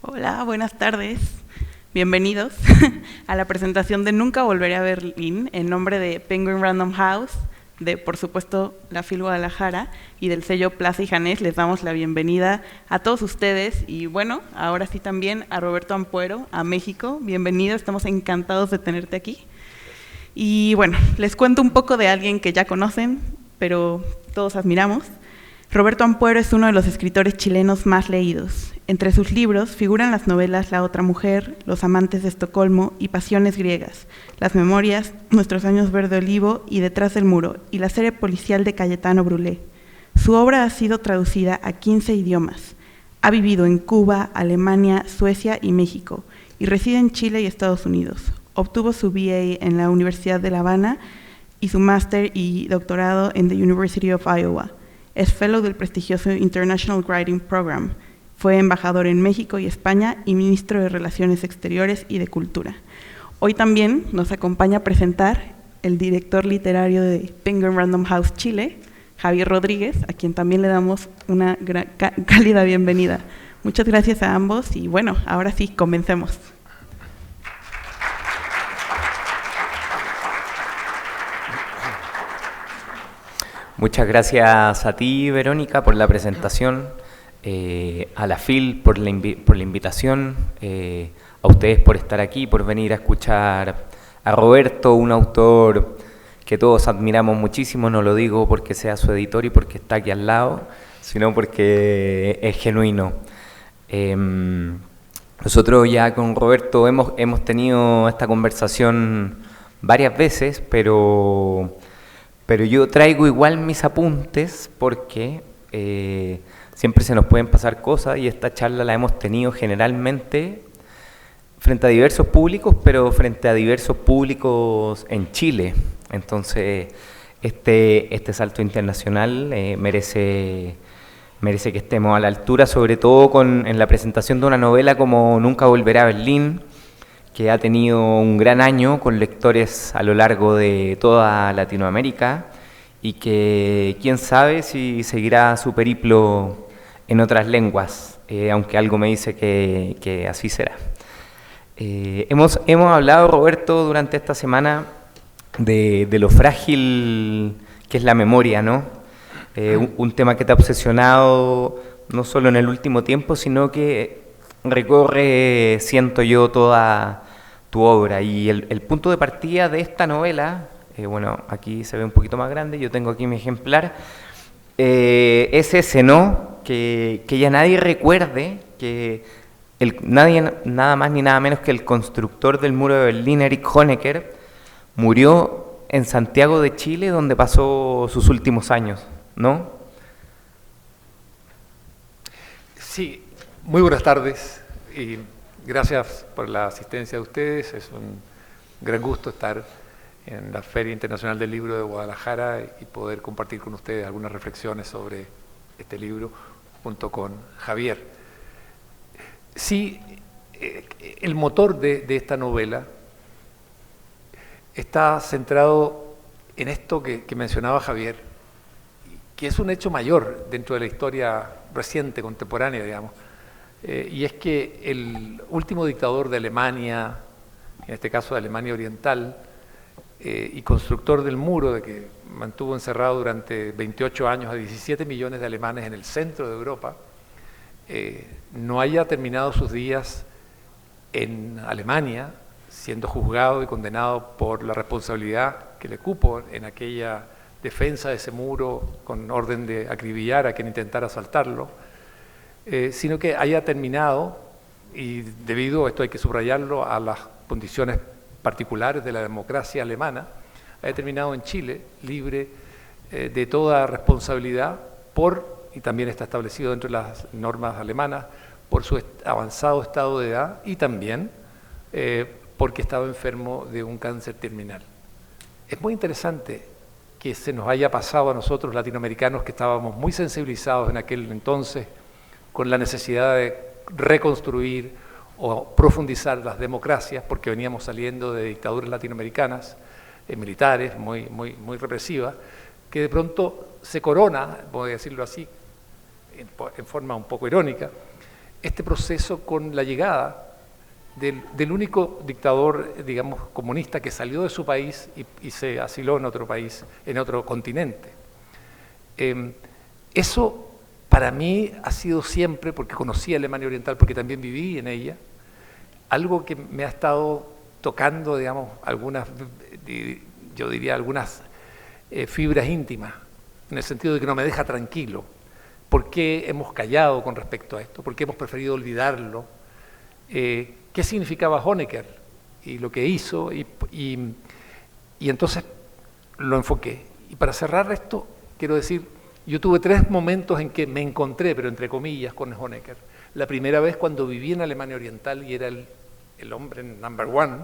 Hola, buenas tardes. Bienvenidos a la presentación de Nunca Volveré a Berlín en nombre de Penguin Random House, de por supuesto la FIL Guadalajara y del sello Plaza y Janés. Les damos la bienvenida a todos ustedes y bueno, ahora sí también a Roberto Ampuero, a México. Bienvenido, estamos encantados de tenerte aquí. Y bueno, les cuento un poco de alguien que ya conocen, pero todos admiramos. Roberto Ampuero es uno de los escritores chilenos más leídos. Entre sus libros figuran las novelas La otra mujer, Los amantes de Estocolmo y Pasiones griegas, Las memorias, Nuestros años verde olivo y Detrás del muro, y la serie policial de Cayetano Brulé. Su obra ha sido traducida a 15 idiomas. Ha vivido en Cuba, Alemania, Suecia y México, y reside en Chile y Estados Unidos. Obtuvo su BA en la Universidad de La Habana y su máster y doctorado en the University of Iowa. Es fellow del prestigioso International Writing Program. Fue embajador en México y España y ministro de Relaciones Exteriores y de Cultura. Hoy también nos acompaña a presentar el director literario de Penguin Random House Chile, Javier Rodríguez, a quien también le damos una cálida bienvenida. Muchas gracias a ambos y bueno, ahora sí, comencemos. Muchas gracias a ti, Verónica, por la presentación, a la FIL por la invitación, a ustedes por estar aquí, por venir a escuchar a Roberto, un autor que todos admiramos muchísimo. No lo digo porque sea su editor y porque está aquí al lado, sino porque es genuino. Nosotros ya con Roberto hemos tenido esta conversación varias veces, pero yo traigo igual mis apuntes porque siempre se nos pueden pasar cosas y esta charla la hemos tenido generalmente frente a diversos públicos, pero frente a diversos públicos en Chile. Entonces, este salto internacional merece que estemos a la altura, sobre todo en la presentación de una novela como Nunca Volveré a Berlín, que ha tenido un gran año con lectores a lo largo de toda Latinoamérica y que quién sabe si seguirá su periplo en otras lenguas, aunque algo me dice que así será. Hemos hablado, Roberto, durante esta semana de lo frágil que es la memoria, ¿no? Un tema que te ha obsesionado no solo en el último tiempo, sino que recorre, siento yo, toda tu obra. Y el punto de partida de esta novela, bueno, aquí se ve un poquito más grande, yo tengo aquí mi ejemplar, es ese, ¿no? Que ya nadie recuerde que nadie, nada más ni nada menos que el constructor del muro de Berlín, Erich Honecker, murió en Santiago de Chile, donde pasó sus últimos años, ¿no? Sí, muy buenas tardes y gracias por la asistencia de ustedes. Es un gran gusto estar en la Feria Internacional del Libro de Guadalajara y poder compartir con ustedes algunas reflexiones sobre este libro junto con Javier. Sí, el motor de esta novela está centrado en esto que mencionaba Javier, que es un hecho mayor dentro de la historia reciente, contemporánea, digamos, y es que el último dictador de Alemania, en este caso de Alemania Oriental, y constructor del muro, de que mantuvo encerrado durante 28 años a 17 millones de alemanes en el centro de Europa, no haya terminado sus días en Alemania, siendo juzgado y condenado por la responsabilidad que le cupo en aquella defensa de ese muro con orden de acribillar a quien intentara asaltarlo, sino que haya terminado, y debido, esto hay que subrayarlo, a las condiciones particulares de la democracia alemana, haya terminado en Chile libre de toda responsabilidad y también está establecido dentro de las normas alemanas, por su avanzado estado de edad y también porque estaba enfermo de un cáncer terminal. Es muy interesante que se nos haya pasado a nosotros latinoamericanos, que estábamos muy sensibilizados en aquel entonces con la necesidad de reconstruir o profundizar las democracias, porque veníamos saliendo de dictaduras latinoamericanas, militares, muy represivas, que de pronto se corona, voy a decirlo así, en forma un poco irónica, este proceso con la llegada del único dictador, digamos, comunista que salió de su país y se asiló en otro país, en otro continente. Eso para mí ha sido siempre, porque conocí a Alemania Oriental, porque también viví en ella, algo que me ha estado tocando, digamos, algunas, yo diría, algunas fibras íntimas, en el sentido de que no me deja tranquilo. ¿Por qué hemos callado con respecto a esto? ¿Por qué hemos preferido olvidarlo? ¿Qué significaba Honecker y lo que hizo? Y entonces lo enfoqué. Y para cerrar esto, quiero decir, yo tuve 3 momentos en que me encontré, pero entre comillas, con Honecker. La primera vez cuando viví en Alemania Oriental y era el hombre number one,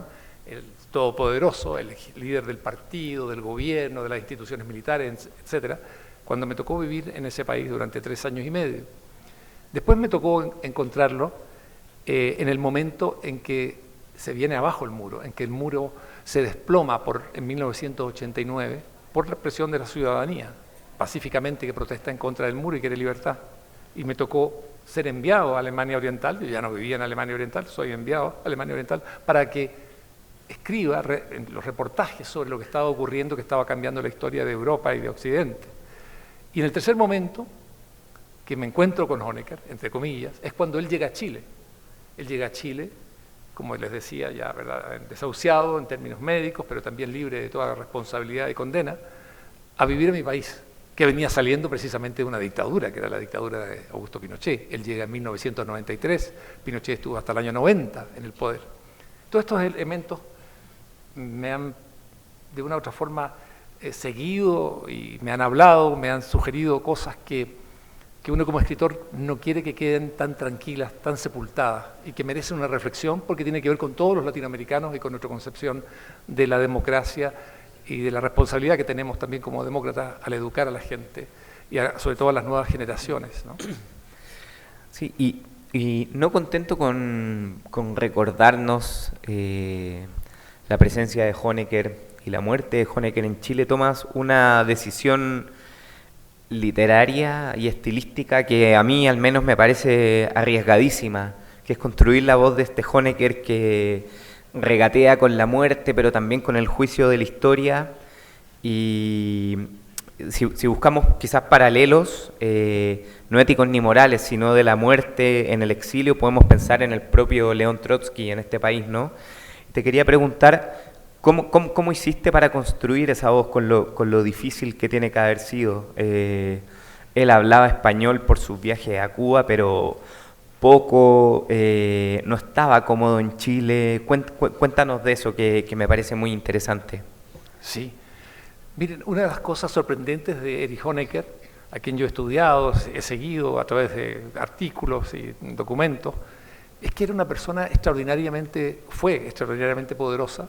el todopoderoso, el líder del partido, del gobierno, de las instituciones militares, etcétera, cuando me tocó vivir en ese país durante 3 años y medio. Después me tocó encontrarlo en el momento en que se viene abajo el muro, en que el muro se desploma en 1989 por la presión de la ciudadanía, pacíficamente, que protesta en contra del muro y quiere libertad. Y me tocó ser enviado a Alemania Oriental, yo ya no vivía en Alemania Oriental, soy enviado a Alemania Oriental, para que escriba los reportajes sobre lo que estaba ocurriendo, que estaba cambiando la historia de Europa y de Occidente. Y en el tercer momento, que me encuentro con Honecker, entre comillas, es cuando él llega a Chile. Él llega a Chile, como les decía ya, ¿verdad?, desahuciado en términos médicos, pero también libre de toda responsabilidad y condena, a vivir en mi país, que venía saliendo precisamente de una dictadura, que era la dictadura de Augusto Pinochet. Él llega en 1993, Pinochet estuvo hasta el año 90 en el poder. Todos estos elementos me han, de una u otra forma, seguido y me han hablado, me han sugerido cosas que uno como escritor no quiere que queden tan tranquilas, tan sepultadas, y que merecen una reflexión porque tiene que ver con todos los latinoamericanos y con nuestra concepción de la democracia y de la responsabilidad que tenemos también como demócratas al educar a la gente y sobre todo a las nuevas generaciones, ¿no? Sí, y no contento con recordarnos la presencia de Honecker y la muerte de Honecker en Chile, tomas una decisión literaria y estilística que a mí al menos me parece arriesgadísima, que es construir la voz de este Honecker que regatea con la muerte, pero también con el juicio de la historia. Y si buscamos quizás paralelos, no éticos ni morales, sino de la muerte en el exilio, podemos pensar en el propio León Trotsky en este país, ¿no? Te quería preguntar, ¿cómo hiciste para construir esa voz con lo difícil que tiene que haber sido? Él hablaba español por sus viajes a Cuba, pero poco, no estaba cómodo en Chile. Cuéntanos de eso, que me parece muy interesante. Sí. Miren, una de las cosas sorprendentes de Erich Honecker, a quien yo he estudiado, he seguido a través de artículos y documentos, es que era una persona fue extraordinariamente poderosa,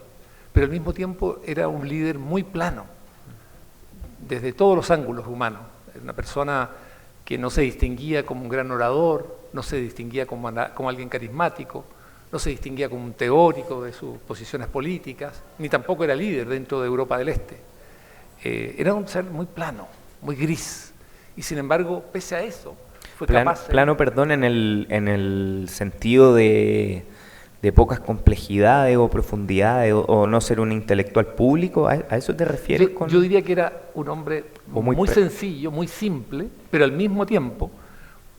pero al mismo tiempo era un líder muy plano, desde todos los ángulos humanos. Era una persona que no se distinguía como un gran orador, no se distinguía como alguien carismático, no se distinguía como un teórico de sus posiciones políticas, ni tampoco era líder dentro de Europa del Este. Era un ser muy plano, muy gris, y sin embargo, pese a eso, fue capaz... Plano, perdón, en el sentido de pocas complejidades o profundidades, o no ser un intelectual público. ¿A eso te refieres? Yo diría que era un hombre muy sencillo, muy simple, pero al mismo tiempo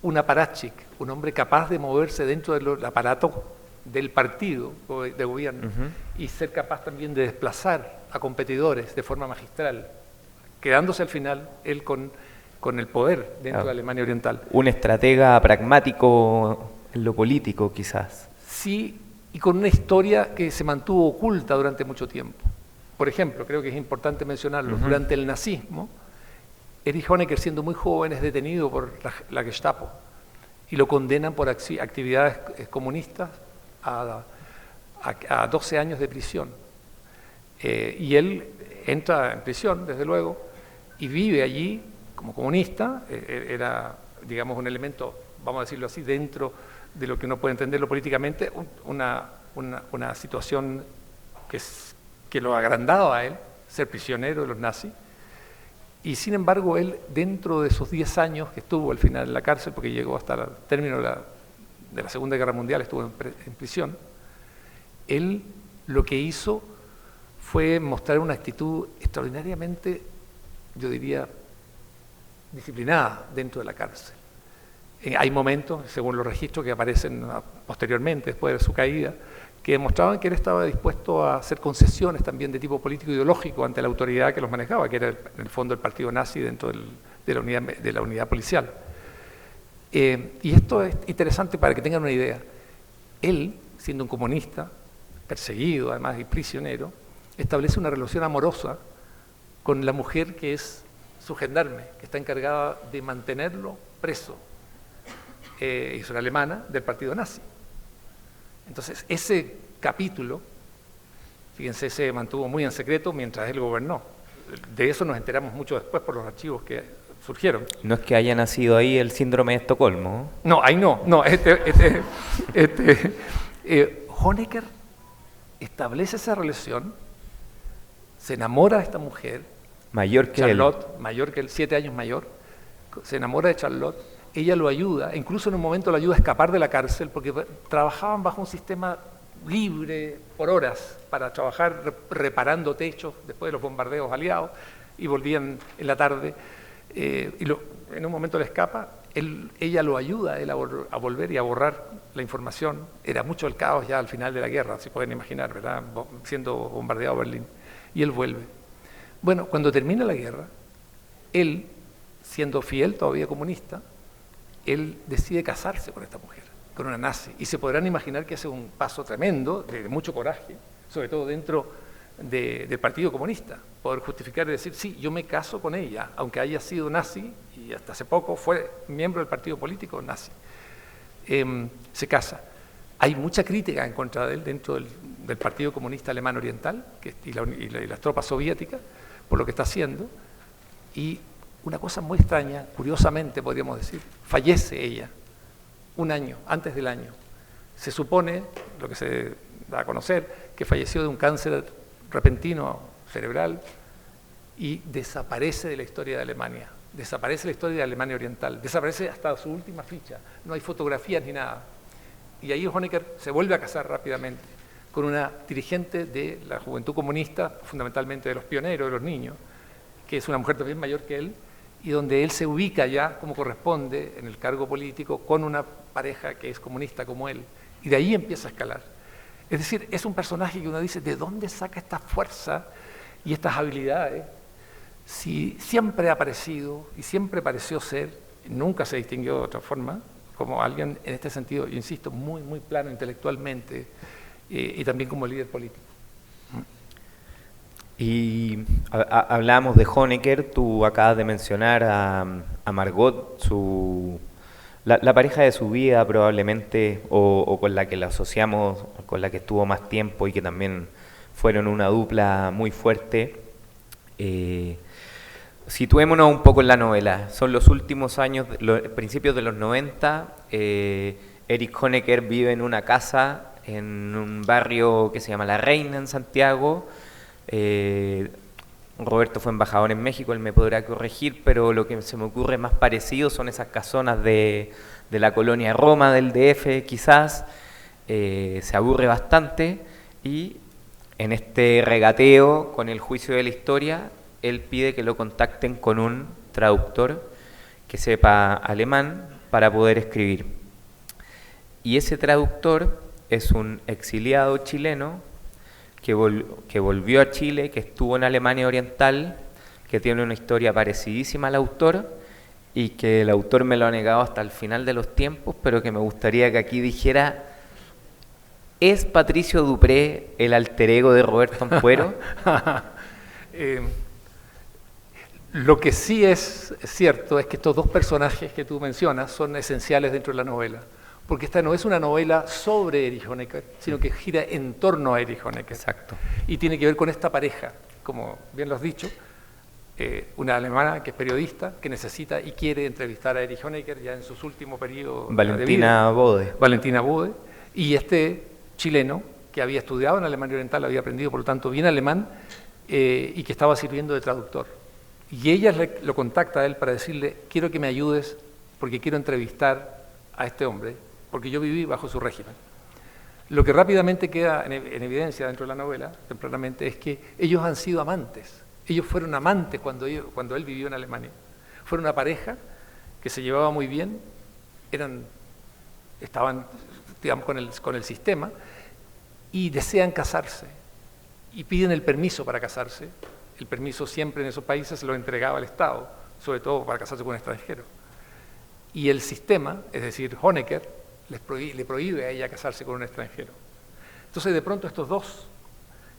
un apparatchik, un hombre capaz de moverse dentro del aparato del partido de gobierno, y ser capaz también de desplazar a competidores de forma magistral, quedándose al final él con el poder dentro de Alemania Oriental. Un estratega pragmático en lo político, quizás. Sí, y con una historia que se mantuvo oculta durante mucho tiempo. Por ejemplo, creo que es importante mencionarlo, durante el nazismo, Erich Honecker, siendo muy joven, es detenido por la Gestapo y lo condenan por actividades comunistas a 12 años de prisión. Y él entra en prisión, desde luego, y vive allí como comunista. Era, digamos, un elemento, vamos a decirlo así, dentro de lo que uno puede entenderlo políticamente, una situación que lo agrandaba a él, ser prisionero de los nazis. Y sin embargo, él, dentro de esos 10 años que estuvo al final en la cárcel, porque llegó hasta el término de de la Segunda Guerra Mundial, estuvo en prisión, él lo que hizo fue mostrar una actitud extraordinariamente, yo diría, disciplinada dentro de la cárcel. Hay momentos, según los registros que aparecen posteriormente, después de su caída, que demostraban que él estaba dispuesto a hacer concesiones también de tipo político-ideológico ante la autoridad que los manejaba, que era en el fondo el partido nazi dentro de la unidad policial. Y esto es interesante para que tengan una idea. Él, siendo un comunista, perseguido además y prisionero, establece una relación amorosa con la mujer que es su gendarme, que está encargada de mantenerlo preso. Es una alemana del partido nazi. Entonces, ese capítulo, fíjense, se mantuvo muy en secreto mientras él gobernó. De eso nos enteramos mucho después por los archivos que surgieron. No es que haya nacido ahí el síndrome de Estocolmo. No, ahí no. Honecker establece esa relación, se enamora de esta mujer, Mayor que Charlotte, él. mayor que él, 7 años mayor, se enamora de Charlotte, ella lo ayuda, incluso en un momento lo ayuda a escapar de la cárcel, porque trabajaban bajo un sistema libre por horas, para trabajar reparando techos después de los bombardeos aliados, y volvían en la tarde, en un momento le escapa, ella lo ayuda a él a volver y a borrar la información. Era mucho el caos ya al final de la guerra, si pueden imaginar, ¿verdad? Siendo bombardeado Berlín, y él vuelve. Bueno, cuando termina la guerra, él, siendo fiel todavía comunista, él decide casarse con esta mujer, con una nazi, y se podrán imaginar que hace un paso tremendo, de mucho coraje, sobre todo dentro del Partido Comunista, poder justificar y decir, sí, yo me caso con ella, aunque haya sido nazi, y hasta hace poco fue miembro del partido político nazi. Se casa. Hay mucha crítica en contra de él dentro del Partido Comunista Alemán Oriental y las tropas soviéticas por lo que está haciendo, y una cosa muy extraña, curiosamente podríamos decir, fallece ella un año, antes del año. Se supone, lo que se da a conocer, que falleció de un cáncer repentino cerebral y desaparece de la historia de Alemania, desaparece la historia de Alemania Oriental, desaparece hasta su última ficha, no hay fotografías ni nada. Y ahí Honecker se vuelve a casar rápidamente con una dirigente de la juventud comunista, fundamentalmente de los pioneros, de los niños, que es una mujer también mayor que él, y donde él se ubica ya, como corresponde, en el cargo político, con una pareja que es comunista como él, y de ahí empieza a escalar. Es decir, es un personaje que uno dice, ¿de dónde saca esta fuerza y estas habilidades? Si siempre ha aparecido y siempre pareció ser, nunca se distinguió de otra forma, como alguien en este sentido, yo insisto, muy, muy plano intelectualmente, y también como líder político. Y hablábamos de Honecker, tú acabas de mencionar a Margot, la pareja de su vida probablemente, o con la que la asociamos, con la que estuvo más tiempo y que también fueron una dupla muy fuerte. Situémonos un poco en la novela. Son los últimos años, principios de los 90. Erich Honecker vive en una casa en un barrio que se llama La Reina, en Santiago. Roberto fue embajador en México, él me podrá corregir, pero lo que se me ocurre más parecido son esas casonas de la colonia Roma, del DF, quizás. Se aburre bastante y en este regateo con el juicio de la historia, él pide que lo contacten con un traductor que sepa alemán para poder escribir. Y ese traductor es un exiliado chileno que volvió a Chile, que estuvo en Alemania Oriental, que tiene una historia parecidísima al autor y que el autor me lo ha negado hasta el final de los tiempos, pero que me gustaría que aquí dijera: ¿es Patricio Dupré el alter ego de Roberto Ampuero? Lo que sí es cierto es que estos dos personajes que tú mencionas son esenciales dentro de la novela, porque esta no es una novela sobre Erich Honecker, sino que gira en torno a Erich Honecker. Exacto. Y tiene que ver con esta pareja, como bien lo has dicho, una alemana que es periodista, que necesita y quiere entrevistar a Erich Honecker ya en sus últimos periodos Valentina de vida. Bode. Valentina Bode. Y este chileno, que había estudiado en Alemania Oriental, había aprendido por lo tanto bien alemán, y que estaba sirviendo de traductor. Y ella lo contacta a él para decirle: quiero que me ayudes porque quiero entrevistar a este hombre, porque yo viví bajo su régimen. Lo que rápidamente queda en evidencia dentro de la novela, tempranamente, es que ellos han sido amantes. Ellos fueron amantes cuando él vivió en Alemania. Fueron una pareja que se llevaba muy bien, estaban, digamos, con el sistema, y desean casarse, y piden el permiso para casarse. El permiso siempre en esos países se lo entregaba el Estado, sobre todo para casarse con un extranjero. Y el sistema, es decir, Honecker, le prohíbe a ella casarse con un extranjero. Entonces, de pronto, estos dos,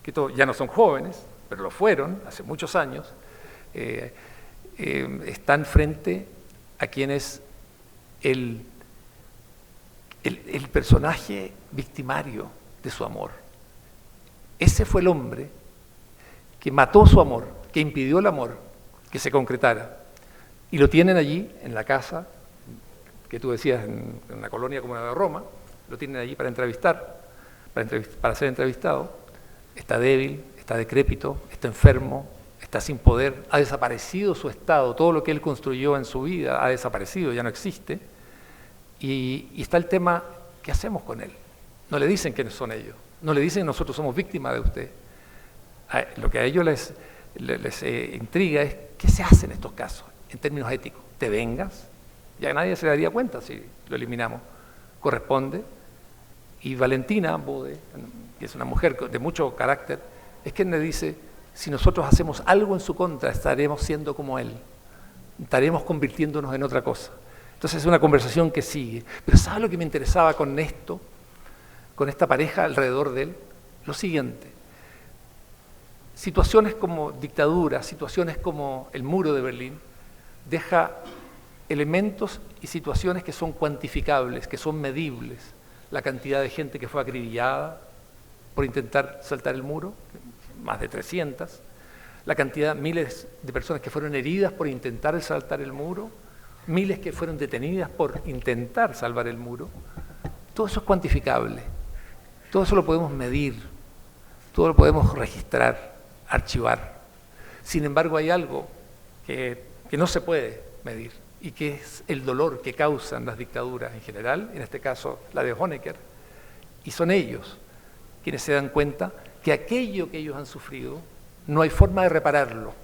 que ya no son jóvenes, pero lo fueron hace muchos años, están frente a quien es el personaje victimario de su amor. Ese fue el hombre que mató su amor, que impidió el amor que se concretara. Y lo tienen allí, en la casa, que tú decías, en una colonia como la de Roma, lo tienen allí para para ser entrevistado. Está débil, está decrépito, está enfermo, está sin poder, ha desaparecido su estado, todo lo que él construyó en su vida ha desaparecido, ya no existe. Y está el tema, ¿qué hacemos con él? No le dicen quiénes son ellos, no le dicen nosotros somos víctimas de usted. Lo que a ellos les intriga es qué se hace en estos casos, en términos éticos. ¿Te vengas? Ya nadie se daría cuenta si lo eliminamos. Corresponde. Y Valentina Bode, que es una mujer de mucho carácter, es quien le dice, si nosotros hacemos algo en su contra, estaremos siendo como él, estaremos convirtiéndonos en otra cosa. Entonces es una conversación que sigue. Pero ¿sabes lo que me interesaba con esto, con esta pareja alrededor de él? Lo siguiente. Situaciones como dictadura, situaciones como el muro de Berlín, deja elementos y situaciones que son cuantificables, que son medibles. La cantidad de gente que fue acribillada por intentar saltar el muro, más de 300. La cantidad, miles de personas que fueron heridas por intentar saltar el muro, miles que fueron detenidas por intentar salvar el muro. Todo eso es cuantificable. Todo eso lo podemos medir, todo lo podemos registrar, archivar. Sin embargo, hay algo que no se puede medir y que es el dolor que causan las dictaduras en general, en este caso la de Honecker, y son ellos quienes se dan cuenta que aquello que ellos han sufrido no hay forma de repararlo,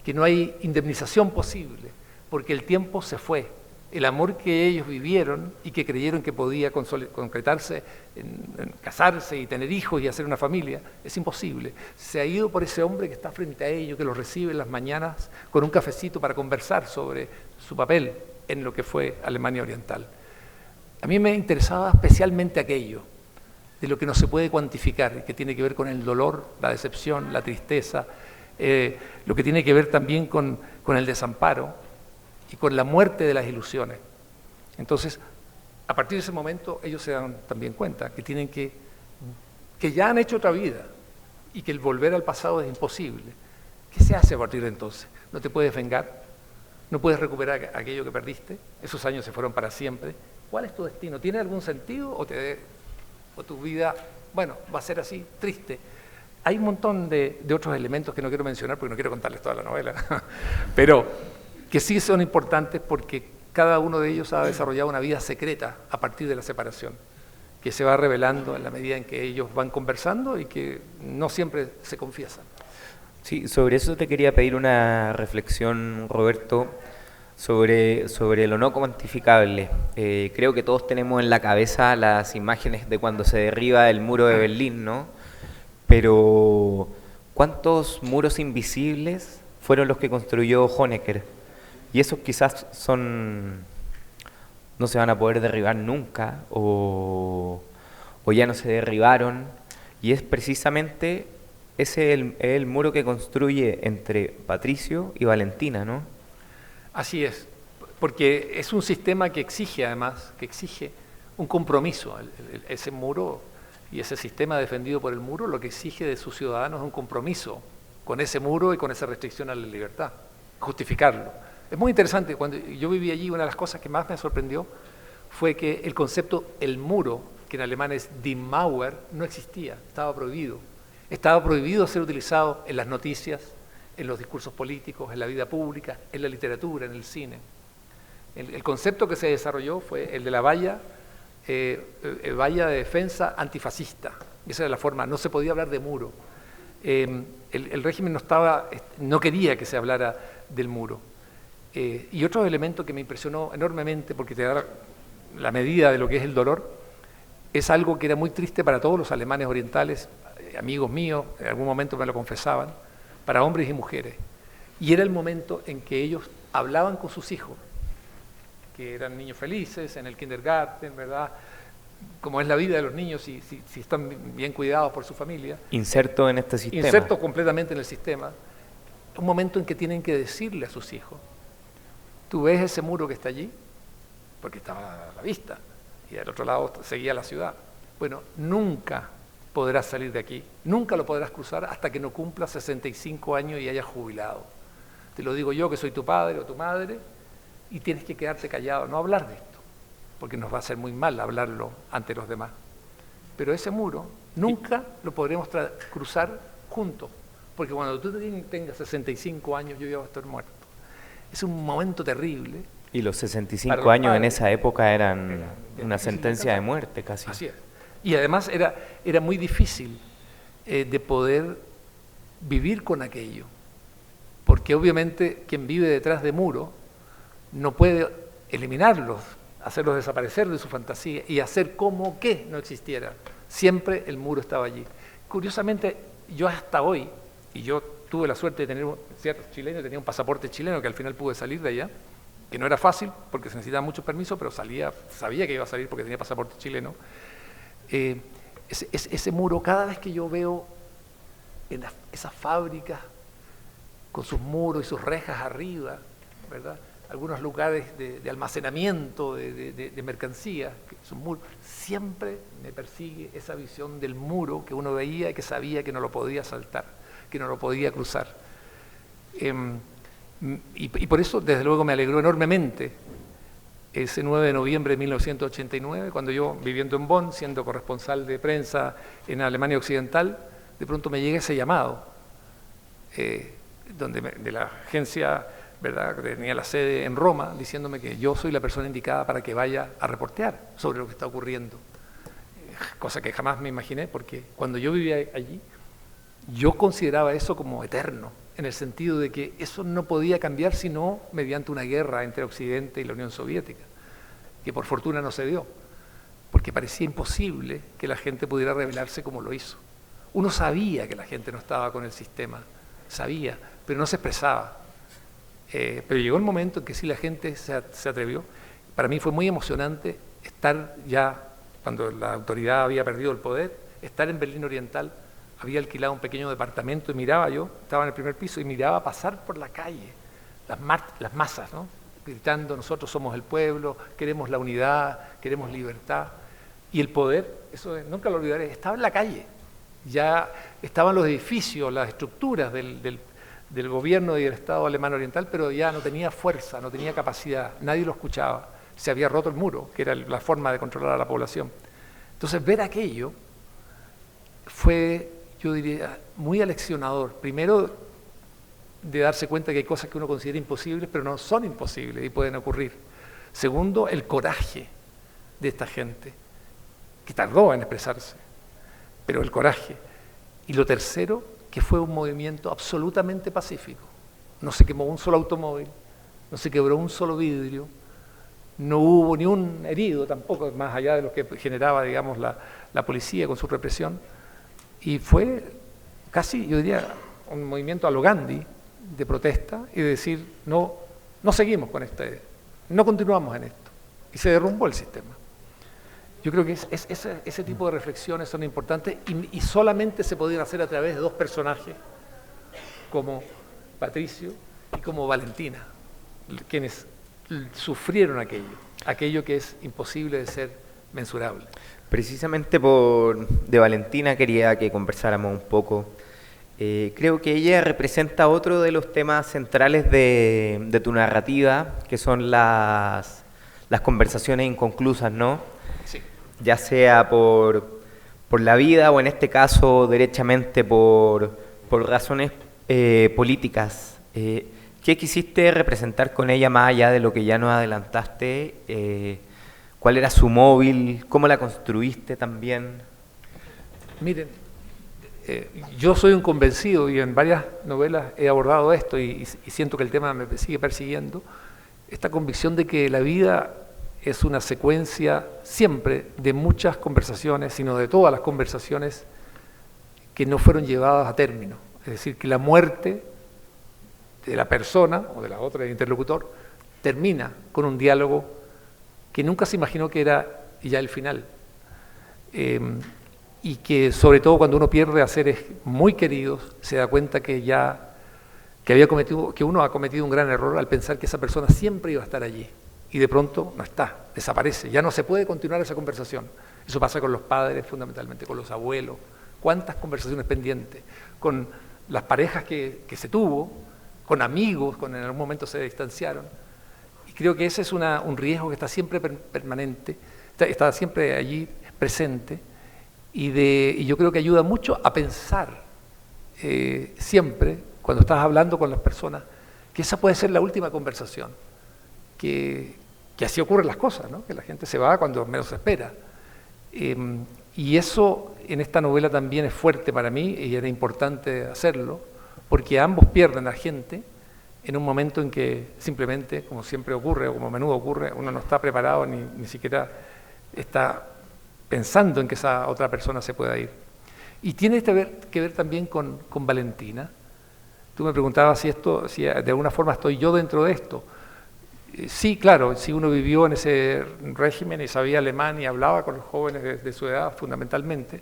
que no hay indemnización posible, porque el tiempo se fue. El amor que ellos vivieron y que creyeron que podía concretarse en casarse y tener hijos y hacer una familia, es imposible. Se ha ido por ese hombre que está frente a ellos, que los recibe en las mañanas con un cafecito para conversar sobre su papel en lo que fue Alemania Oriental. A mí me interesaba especialmente aquello de lo que no se puede cuantificar, que tiene que ver con el dolor, la decepción, la tristeza, lo que tiene que ver también con el desamparo y con la muerte de las ilusiones. Entonces, a partir de ese momento, ellos se dan también cuenta que tienen que ya han hecho otra vida y que el volver al pasado es imposible. ¿Qué se hace a partir de entonces? No te puedes vengar, no puedes recuperar aquello que perdiste, esos años se fueron para siempre. ¿Cuál es tu destino? ¿Tiene algún sentido o tu vida, bueno, va a ser así, triste? Hay un montón de otros elementos que no quiero mencionar porque no quiero contarles toda la novela, pero que sí son importantes porque cada uno de ellos ha desarrollado una vida secreta a partir de la separación, que se va revelando en la medida en que ellos van conversando y que no siempre se confiesan. Sí, sobre eso te quería pedir una reflexión, Roberto, sobre lo no cuantificable. Creo que todos tenemos en la cabeza las imágenes de cuando se derriba el muro de Berlín, ¿no? Pero ¿cuántos muros invisibles fueron los que construyó Honecker? Y esos quizás no se van a poder derribar nunca o ya no se derribaron. Y es precisamente ese el muro que construye entre Patricio y Valentina, ¿no? Así es, porque es un sistema que exige además, un compromiso. Ese muro y ese sistema defendido por el muro lo que exige de sus ciudadanos es un compromiso con ese muro y con esa restricción a la libertad, justificarlo. Es muy interesante, cuando yo viví allí, una de las cosas que más me sorprendió fue que el concepto el muro, que en alemán es die Mauer, no existía, estaba prohibido. Estaba prohibido ser utilizado en las noticias, en los discursos políticos, en la vida pública, en la literatura, en el cine. El concepto que se desarrolló fue el de la valla valla de defensa antifascista. Esa era la forma, no se podía hablar de muro. El régimen no quería que se hablara del muro. Y otro elemento que me impresionó enormemente, porque te da la medida de lo que es el dolor, es algo que era muy triste para todos los alemanes orientales, amigos míos, en algún momento me lo confesaban, para hombres y mujeres. Y era el momento en que ellos hablaban con sus hijos, que eran niños felices en el kindergarten, ¿verdad? Como es la vida de los niños si están bien cuidados por su familia. Inserto en este sistema. Insertos completamente en el sistema. Un momento en que tienen que decirle a sus hijos, ¿tú ves ese muro que está allí? Porque estaba a la vista y al otro lado seguía la ciudad. Bueno, nunca podrás salir de aquí, nunca lo podrás cruzar hasta que no cumplas 65 años y hayas jubilado. Te lo digo yo, que soy tu padre o tu madre, y tienes que quedarte callado, no hablar de esto, porque nos va a hacer muy mal hablarlo ante los demás. Pero ese muro nunca lo podremos cruzar juntos, porque cuando tú tengas 65 años yo ya voy a estar muerto. Es un momento terrible. Y los 65 años en esa época eran una sentencia de muerte casi. Así es. Y además era muy difícil de poder vivir con aquello, porque obviamente quien vive detrás de muros no puede eliminarlos, hacerlos desaparecer de su fantasía y hacer como que no existiera. Siempre el muro estaba allí. Curiosamente, yo hasta hoy, y yo tuve la suerte de tener cierto chileno, tenía un pasaporte chileno que al final pude salir de allá, que no era fácil porque se necesitaba muchos permisos, pero sabía que iba a salir porque tenía pasaporte chileno. Ese muro, cada vez que yo veo en esas fábricas con sus muros y sus rejas arriba, ¿verdad? Algunos lugares de almacenamiento de mercancías, que son muros, siempre me persigue esa visión del muro que uno veía y que sabía que no lo podía saltar, que no lo podía cruzar. Y por eso, desde luego, me alegró enormemente ese 9 de noviembre de 1989, cuando yo, viviendo en Bonn, siendo corresponsal de prensa en Alemania Occidental, de pronto me llega ese llamado de la agencia, ¿verdad?, que tenía la sede en Roma, diciéndome que yo soy la persona indicada para que vaya a reportear sobre lo que está ocurriendo. Cosa que jamás me imaginé, porque cuando yo vivía allí, yo consideraba eso como eterno, en el sentido de que eso no podía cambiar sino mediante una guerra entre Occidente y la Unión Soviética, que por fortuna no se dio, porque parecía imposible que la gente pudiera rebelarse como lo hizo. Uno sabía que la gente no estaba con el sistema, sabía, pero no se expresaba. Pero llegó el momento en que sí la gente se atrevió. Para mí fue muy emocionante estar ya, cuando la autoridad había perdido el poder, estar en Berlín Oriental. Había alquilado un pequeño departamento y miraba yo, estaba en el primer piso y miraba pasar por la calle las masas, ¿no?, gritando: nosotros somos el pueblo, queremos la unidad, queremos libertad. Y el poder, eso nunca lo olvidaré, estaba en la calle. Ya estaban los edificios, las estructuras del gobierno y del Estado alemán oriental, pero ya no tenía fuerza, no tenía capacidad, nadie lo escuchaba. Se había roto el muro, que era la forma de controlar a la población. Entonces, ver aquello fue, yo diría, muy aleccionador. Primero, de darse cuenta que hay cosas que uno considera imposibles, pero no son imposibles y pueden ocurrir. Segundo, el coraje de esta gente, que tardó en expresarse, pero el coraje. Y lo tercero, que fue un movimiento absolutamente pacífico. No se quemó un solo automóvil, no se quebró un solo vidrio, no hubo ni un herido tampoco, más allá de lo que generaba, digamos, la policía con su represión. Y fue casi, yo diría, un movimiento a lo Gandhi de protesta y de decir: no seguimos con no continuamos en esto. Y se derrumbó el sistema. Yo creo que ese tipo de reflexiones son importantes y solamente se podían hacer a través de dos personajes como Patricio y como Valentina, quienes sufrieron aquello que es imposible de ser mensurable. Precisamente de Valentina quería que conversáramos un poco. Creo que ella representa otro de los temas centrales de tu narrativa, que son las conversaciones inconclusas, ¿no? Sí. Ya sea por la vida o en este caso derechamente por razones políticas. ¿Qué quisiste representar con ella más allá de lo que ya nos adelantaste ¿Cuál era su móvil? ¿Cómo la construiste también? Miren, yo soy un convencido y en varias novelas he abordado esto y siento que el tema me sigue persiguiendo, esta convicción de que la vida es una secuencia siempre de muchas conversaciones, sino de todas las conversaciones que no fueron llevadas a término. Es decir, que la muerte de la persona o de la otra, del interlocutor, termina con un diálogo que nunca se imaginó que era ya el final. Y que sobre todo cuando uno pierde a seres muy queridos, se da cuenta que uno ha cometido un gran error al pensar que esa persona siempre iba a estar allí. Y de pronto no está, desaparece. Ya no se puede continuar esa conversación. Eso pasa con los padres fundamentalmente, con los abuelos. ¿Cuántas conversaciones pendientes? Con las parejas que se tuvo, con amigos, con en algún momento se distanciaron. Y creo que ese es un riesgo que está siempre permanente, está siempre allí presente, y yo creo que ayuda mucho a pensar siempre, cuando estás hablando con las personas, que esa puede ser la última conversación, que así ocurren las cosas, ¿no? Que la gente se va cuando menos se espera. Y eso en esta novela también es fuerte para mí y era importante hacerlo, porque ambos pierden a gente en un momento en que simplemente, como siempre ocurre o como a menudo ocurre, uno no está preparado ni siquiera está pensando en que esa otra persona se pueda ir. Y tiene que ver también con Valentina. Tú me preguntabas si de alguna forma estoy yo dentro de esto. Sí, claro, si uno vivió en ese régimen y sabía alemán y hablaba con los jóvenes de su edad fundamentalmente,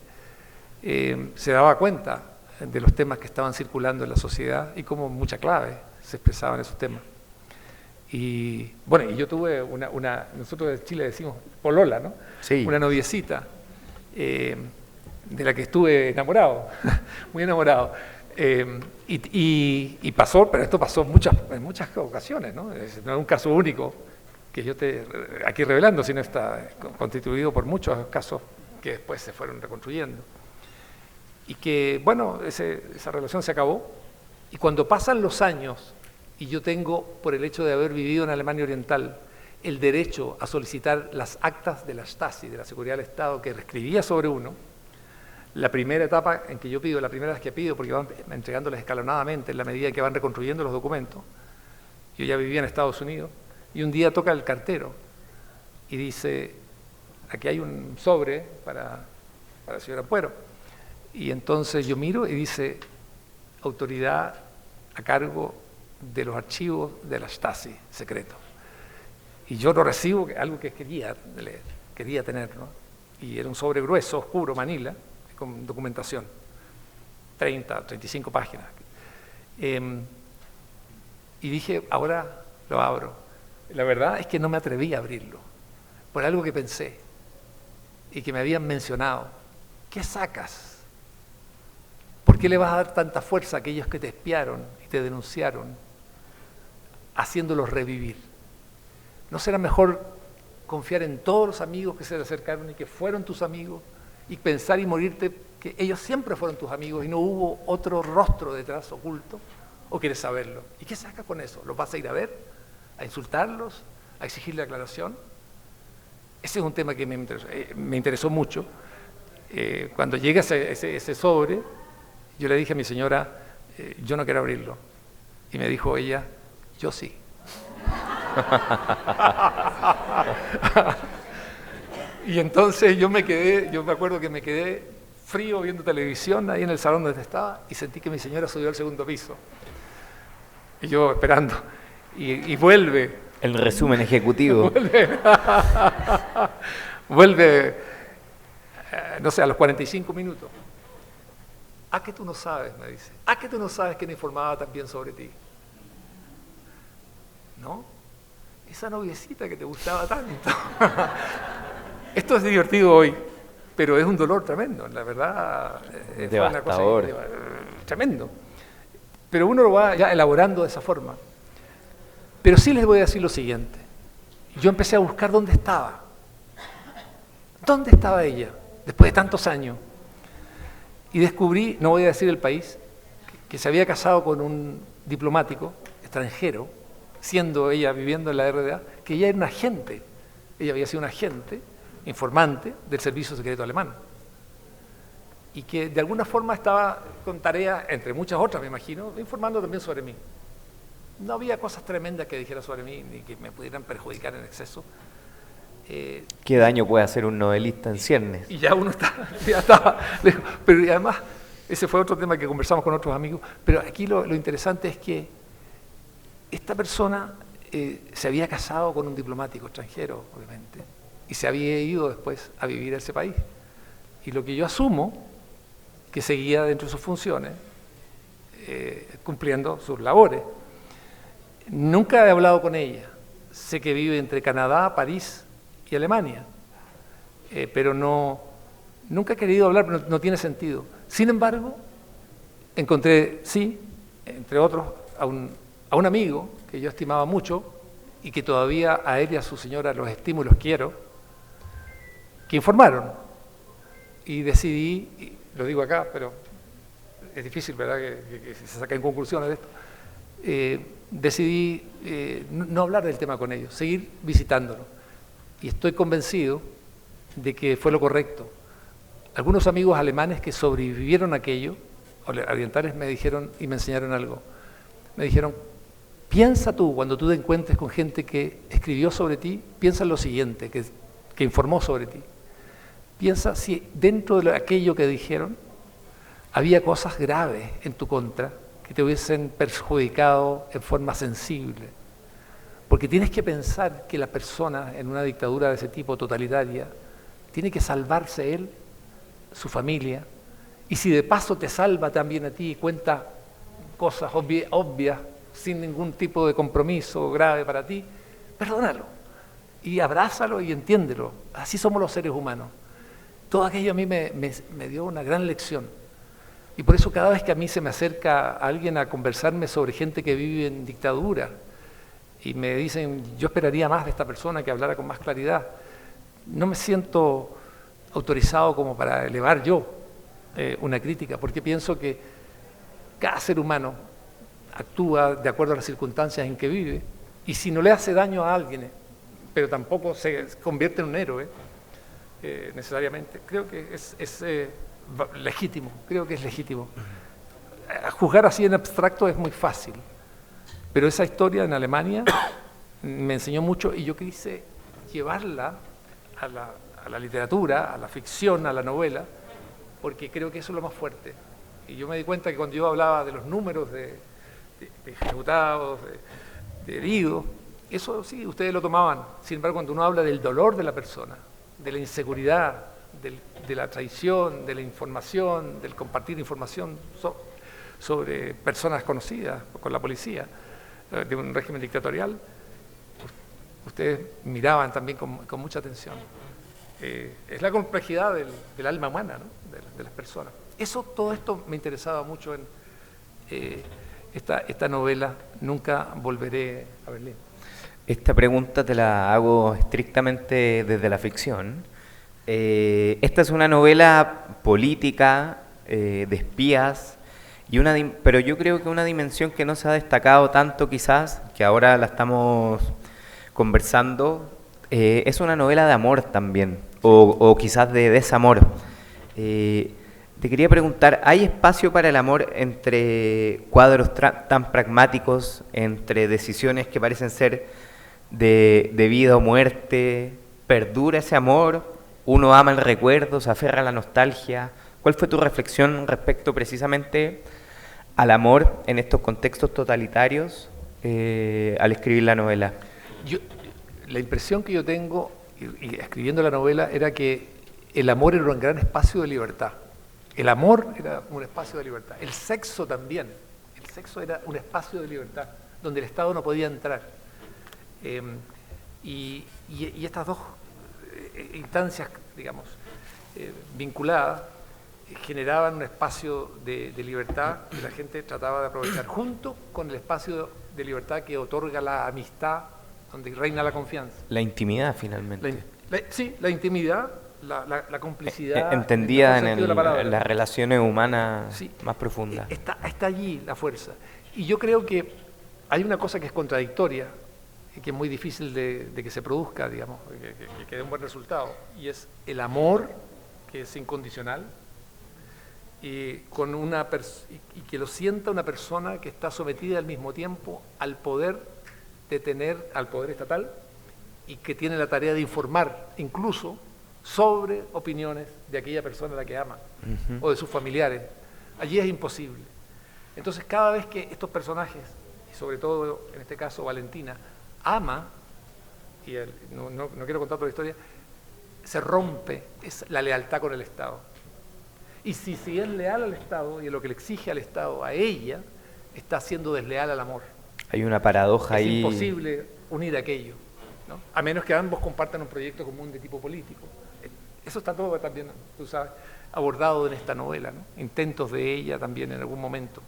se daba cuenta de los temas que estaban circulando en la sociedad y cómo mucha clave se expresaban esos temas. Y bueno, y yo tuve nosotros de Chile decimos polola, ¿no? Sí. Una noviecita de la que estuve enamorado, muy enamorado. Y pasó, pero esto pasó en muchas ocasiones, ¿no? No es un caso único que yo esté aquí revelando, sino está constituido por muchos casos que después se fueron reconstruyendo. Y que, bueno, esa relación se acabó, y cuando pasan los años, y yo tengo, por el hecho de haber vivido en Alemania Oriental, el derecho a solicitar las actas de la Stasi, de la Seguridad del Estado, que reescribía sobre uno, la primera etapa en que yo pido, la primera vez que pido, porque van entregándoles escalonadamente en la medida que van reconstruyendo los documentos, yo ya vivía en Estados Unidos, y un día toca el cartero y dice, aquí hay un sobre para la señora Puero. Y entonces yo miro y dice, autoridad a cargo de los archivos de la Stasi, secreto. Y yo lo recibo, algo que quería tener, ¿no? Y era un sobre grueso, oscuro, manila, con documentación, 35 páginas. Y dije, ahora lo abro. La verdad es que no me atreví a abrirlo, por algo que pensé y que me habían mencionado. ¿Qué sacas? ¿Por qué le vas a dar tanta fuerza a aquellos que te espiaron y te denunciaron, haciéndolos revivir? ¿No será mejor confiar en todos los amigos que se te acercaron y que fueron tus amigos, y pensar y morirte que ellos siempre fueron tus amigos y no hubo otro rostro detrás oculto? ¿O quieres saberlo? ¿Y qué sacas con eso? ¿Los vas a ir a ver? ¿A insultarlos? ¿A exigirle aclaración? Ese es un tema que me interesó mucho. Cuando llega ese sobre, yo le dije a mi señora, yo no quiero abrirlo. Y me dijo ella, yo sí. Y entonces yo me acuerdo que me quedé frío viendo televisión ahí en el salón donde estaba y sentí que mi señora subió al segundo piso. Y yo esperando. Y vuelve. El resumen ejecutivo. Vuelve, no sé, a los 45 minutos. ¿A que tú no sabes? Me dice. ¿A que tú no sabes que me informaba también sobre ti? ¿No? Esa noviecita que te gustaba tanto. Esto es divertido hoy, pero es un dolor tremendo, la verdad. Devastador. Fue una cosa tremendo. Pero uno lo va ya elaborando de esa forma. Pero sí les voy a decir lo siguiente. Yo empecé a buscar dónde estaba. ¿Dónde estaba ella? Después de tantos años. Y descubrí, no voy a decir el país, que se había casado con un diplomático extranjero, siendo ella viviendo en la RDA, que ella era un agente ella había sido un agente, informante del servicio secreto alemán, y que de alguna forma estaba con tareas, entre muchas otras me imagino, informando también sobre mí. No había cosas tremendas que dijera sobre mí, ni que me pudieran perjudicar en exceso. ¿Qué daño puede hacer un novelista en ciernes? Y ya uno ya estaba lejos. Pero y además, ese fue otro tema que conversamos con otros amigos, pero aquí lo interesante es que esta persona se había casado con un diplomático extranjero, obviamente, y se había ido después a vivir a ese país. Y lo que yo asumo, que seguía dentro de sus funciones, cumpliendo sus labores. Nunca he hablado con ella. Sé que vive entre Canadá, París y Alemania, pero nunca he querido hablar, pero no tiene sentido. Sin embargo, encontré, sí, entre otros, a un amigo que yo estimaba mucho y que todavía a él y a su señora los estimo y los quiero, que informaron. Y decidí, y lo digo acá, pero es difícil, ¿verdad?, que se saquen conclusiones de esto. Decidí no hablar del tema con ellos, seguir visitándolo. Y estoy convencido de que fue lo correcto. Algunos amigos alemanes que sobrevivieron a aquello, orientales, me dijeron y me enseñaron algo. Me dijeron, piensa tú, cuando tú te encuentres con gente que escribió sobre ti, piensa en lo siguiente, que informó sobre ti. Piensa si dentro de aquello que dijeron había cosas graves en tu contra que te hubiesen perjudicado en forma sensible. Porque tienes que pensar que la persona en una dictadura de ese tipo totalitaria tiene que salvarse él, su familia, y si de paso te salva también a ti y cuenta cosas obvias, sin ningún tipo de compromiso grave para ti, perdónalo y abrázalo y entiéndelo. Así somos los seres humanos. Todo aquello a mí me dio una gran lección. Y por eso cada vez que a mí se me acerca alguien a conversarme sobre gente que vive en dictadura y me dicen, yo esperaría más de esta persona, que hablara con más claridad, no me siento autorizado como para elevar yo una crítica, porque pienso que cada ser humano actúa de acuerdo a las circunstancias en que vive, y si no le hace daño a alguien, pero tampoco se convierte en un héroe, necesariamente, creo que es legítimo, creo que es legítimo. Juzgar así en abstracto es muy fácil, pero esa historia en Alemania me enseñó mucho y yo quise llevarla a la literatura, a la ficción, a la novela, porque creo que eso es lo más fuerte. Y yo me di cuenta que cuando yo hablaba de los números de ejecutados, de heridos, eso sí, ustedes lo tomaban. Sin embargo, cuando uno habla del dolor de la persona, de la inseguridad, de la traición, de la información, del compartir información sobre personas conocidas con la policía, de un régimen dictatorial, ustedes miraban también con mucha atención. Es la complejidad del alma humana, ¿no?, de las personas. Todo esto me interesaba mucho en esta novela, Nunca volveré a Berlín. Esta pregunta te la hago estrictamente desde la ficción. Esta es una novela política, de espías, pero yo creo que una dimensión que no se ha destacado tanto quizás, que ahora la estamos conversando, es una novela de amor también, o quizás de desamor. Te quería preguntar, ¿hay espacio para el amor entre cuadros tan pragmáticos, entre decisiones que parecen ser de vida o muerte? ¿Perdura ese amor? ¿Uno ama el recuerdo, se aferra a la nostalgia? ¿Cuál fue tu reflexión respecto precisamente al amor en estos contextos totalitarios al escribir la novela? La impresión que yo tengo, y escribiendo la novela, era que el amor era un gran espacio de libertad. El amor era un espacio de libertad. El sexo también. El sexo era un espacio de libertad, donde el Estado no podía entrar. Y estas dos instancias, digamos, vinculadas, generaban un espacio de libertad que la gente trataba de aprovechar, junto con el espacio de libertad que otorga la amistad, donde reina la confianza. La intimidad, finalmente. Sí, la intimidad, la complicidad. Entendida en las relaciones humanas, sí, más profundas. Está allí la fuerza. Y yo creo que hay una cosa que es contradictoria que es muy difícil de que se produzca, digamos, que dé un buen resultado, y es el amor, que es incondicional, y que lo sienta una persona que está sometida al mismo tiempo al poder al poder estatal, y que tiene la tarea de informar incluso sobre opiniones de aquella persona a la que ama, o de sus familiares. Allí es imposible. Entonces, cada vez que estos personajes, y sobre todo en este caso Valentina, ama, y no quiero contar toda la historia, se rompe la lealtad con el Estado. Y si es leal al Estado y a lo que le exige al Estado, a ella, está siendo desleal al amor. Hay una paradoja ahí. Es imposible unir aquello, ¿no? A menos que ambos compartan un proyecto común de tipo político. Eso está todo también, tú sabes, abordado en esta novela, ¿no? Intentos de ella también en algún momento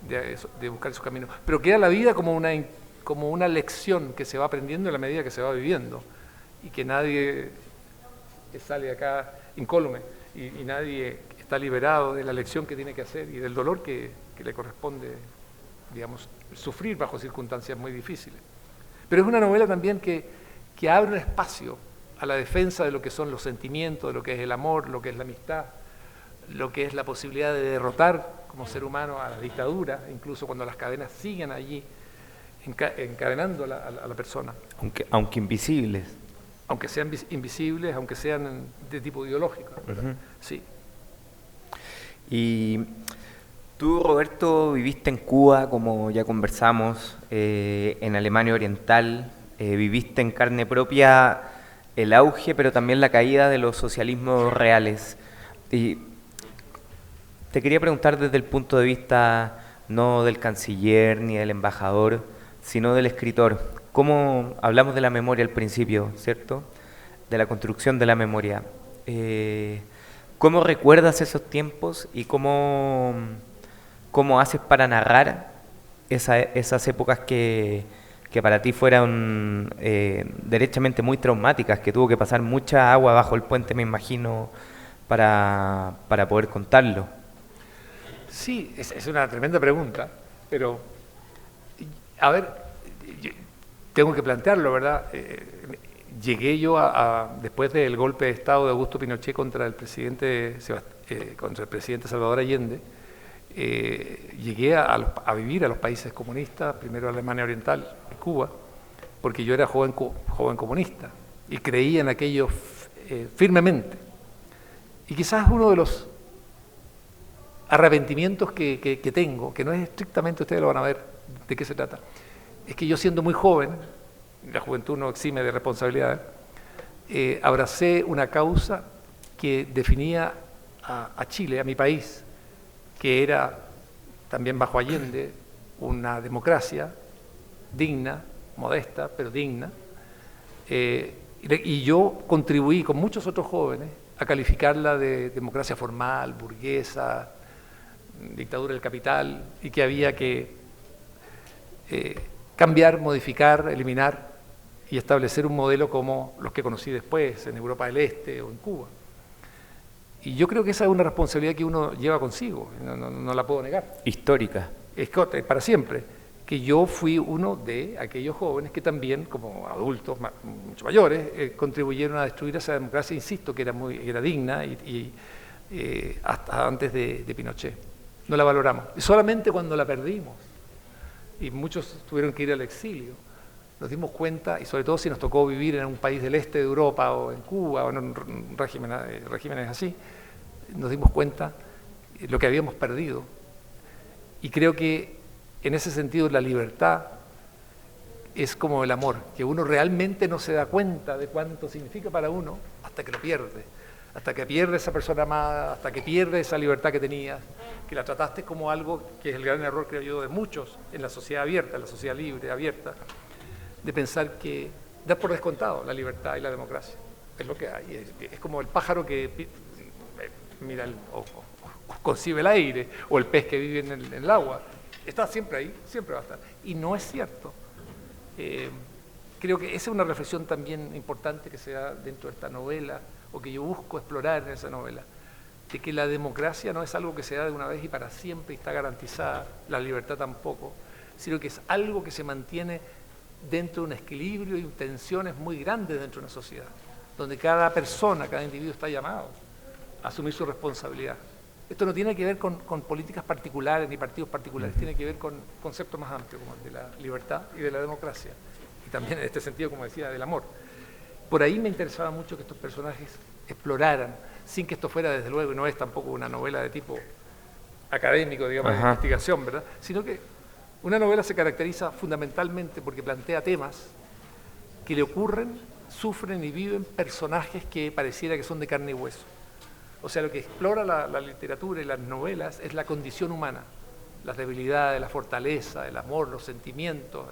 de buscar esos caminos. Pero queda la vida como una lección que se va aprendiendo en la medida que se va viviendo, y que nadie sale acá incólume, y nadie está liberado de la lección que tiene que hacer y del dolor que le corresponde, digamos, sufrir bajo circunstancias muy difíciles. Pero es una novela también que abre un espacio a la defensa de lo que son los sentimientos, de lo que es el amor, lo que es la amistad, lo que es la posibilidad de derrotar como ser humano a la dictadura, incluso cuando las cadenas siguen allí encadenando a la persona. Aunque invisibles. Aunque sean invisibles, aunque sean de tipo ideológico, ¿verdad? Sí. Y tú, Roberto, viviste en Cuba, como ya conversamos, en Alemania Oriental, viviste en carne propia el auge, pero también la caída de los socialismos reales. Y te quería preguntar desde el punto de vista no del canciller ni del embajador, sino del escritor. ¿Cómo hablamos de la memoria al principio, cierto? De la construcción de la memoria. ¿Cómo recuerdas esos tiempos y cómo haces para narrar esas épocas que para ti fueron derechamente muy traumáticas, que tuvo que pasar mucha agua bajo el puente, me imagino, para poder contarlo? Sí, es una tremenda pregunta, pero a ver, tengo que plantearlo, ¿verdad? Llegué yo después del golpe de Estado de Augusto Pinochet contra el presidente Salvador Allende, llegué a vivir a los países comunistas, primero a Alemania Oriental y Cuba, porque yo era joven comunista y creía en aquello firmemente. Y quizás uno de los arrepentimientos que tengo, que no es estrictamente, ustedes lo van a ver de qué se trata, es que yo, siendo muy joven, la juventud no exime de responsabilidades, abracé una causa que definía a Chile, a mi país, que era también bajo Allende una democracia digna, modesta, pero digna, y yo contribuí con muchos otros jóvenes a calificarla de democracia formal, burguesa, dictadura del capital, y que había que cambiar, modificar, eliminar y establecer un modelo como los que conocí después en Europa del Este o en Cuba. Y yo creo que esa es una responsabilidad que uno lleva consigo, no la puedo negar. Histórica. Es para siempre, que yo fui uno de aquellos jóvenes que también, como adultos mucho mayores, contribuyeron a destruir esa democracia, insisto, que era digna y hasta antes de Pinochet. No la valoramos. Y solamente cuando la perdimos, y muchos tuvieron que ir al exilio, nos dimos cuenta, y sobre todo si nos tocó vivir en un país del este de Europa o en Cuba o en un regímenes así, nos dimos cuenta de lo que habíamos perdido. Y creo que en ese sentido la libertad es como el amor, que uno realmente no se da cuenta de cuánto significa para uno hasta que lo pierde, hasta que pierde esa persona amada, hasta que pierde esa libertad que tenías, que la trataste como algo que es el gran error, creo yo, de muchos en la sociedad abierta, en la sociedad libre, abierta, de pensar que dar por descontado la libertad y la democracia. Es lo que hay, es como el pájaro que mira o concibe el aire, o el pez que vive en el agua. Está siempre ahí, siempre va a estar. Y no es cierto. Creo que esa es una reflexión también importante que se da dentro de esta novela, o que yo busco explorar en esa novela, de que la democracia no es algo que se da de una vez y para siempre y está garantizada, la libertad tampoco, sino que es algo que se mantiene dentro de un equilibrio y tensiones muy grandes dentro de una sociedad, donde cada persona, cada individuo está llamado a asumir su responsabilidad. Esto no tiene que ver con políticas particulares ni partidos particulares, tiene que ver con conceptos más amplios como el de la libertad y de la democracia, y también en este sentido, como decía, del amor. Por ahí me interesaba mucho que estos personajes exploraran, sin que esto fuera, desde luego, y no es tampoco una novela de tipo académico, digamos, de investigación, ¿verdad? Sino que una novela se caracteriza fundamentalmente porque plantea temas que le ocurren, sufren y viven personajes que pareciera que son de carne y hueso. O sea, lo que explora la literatura y las novelas es la condición humana, las debilidades, la fortaleza, el amor, los sentimientos,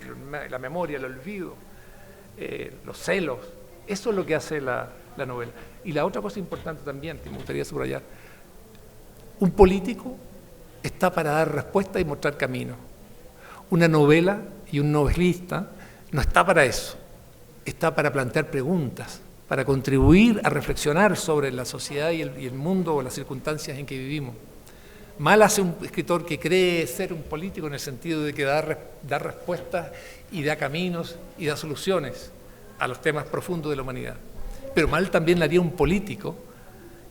la memoria, el olvido, los celos. Eso es lo que hace la novela. Y la otra cosa importante también, que me gustaría subrayar, un político está para dar respuesta y mostrar camino. Una novela y un novelista no está para eso, está para plantear preguntas, para contribuir a reflexionar sobre la sociedad y el mundo o las circunstancias en que vivimos. Mal hace un escritor que cree ser un político en el sentido de que da respuestas y da caminos y da soluciones a los temas profundos de la humanidad. Pero mal también le haría un político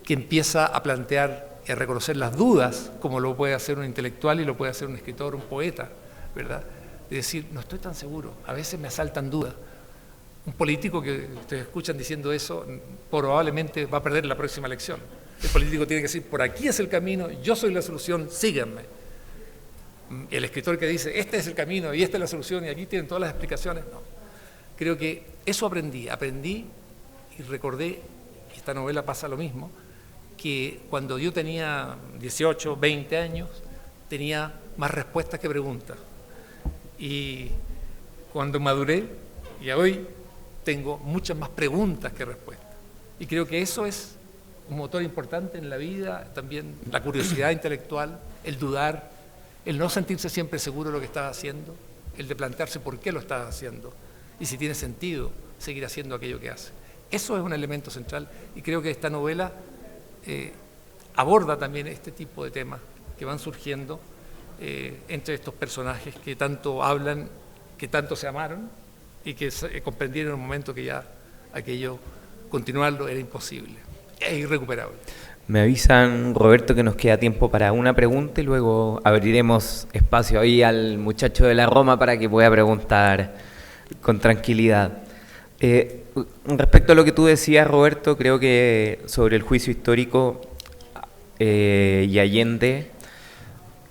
que empieza a plantear y a reconocer las dudas, como lo puede hacer un intelectual y lo puede hacer un escritor, un poeta, ¿verdad? De decir, no estoy tan seguro, a veces me asaltan dudas. Un político que ustedes escuchan diciendo eso probablemente va a perder la próxima elección. El político tiene que decir, por aquí es el camino, yo soy la solución, síganme. El escritor que dice, este es el camino y esta es la solución y aquí tienen todas las explicaciones, no. Creo que eso aprendí y recordé, y esta novela pasa lo mismo, que cuando yo tenía 18, 20 años, tenía más respuestas que preguntas. Y cuando maduré, y hoy tengo muchas más preguntas que respuestas. Y creo que eso es un motor importante en la vida, también la curiosidad intelectual, el dudar, el no sentirse siempre seguro de lo que estás haciendo, el de plantearse por qué lo estás haciendo y si tiene sentido seguir haciendo aquello que hace. Eso es un elemento central y creo que esta novela aborda también este tipo de temas que van surgiendo entre estos personajes que tanto hablan, que tanto se amaron y que comprendieron en un momento que ya aquello, continuarlo era imposible, es irrecuperable. Me avisan, Roberto, que nos queda tiempo para una pregunta y luego abriremos espacio ahí al muchacho de la Roma para que pueda preguntar con tranquilidad. Respecto a lo que tú decías, Roberto, creo que sobre el juicio histórico y Allende,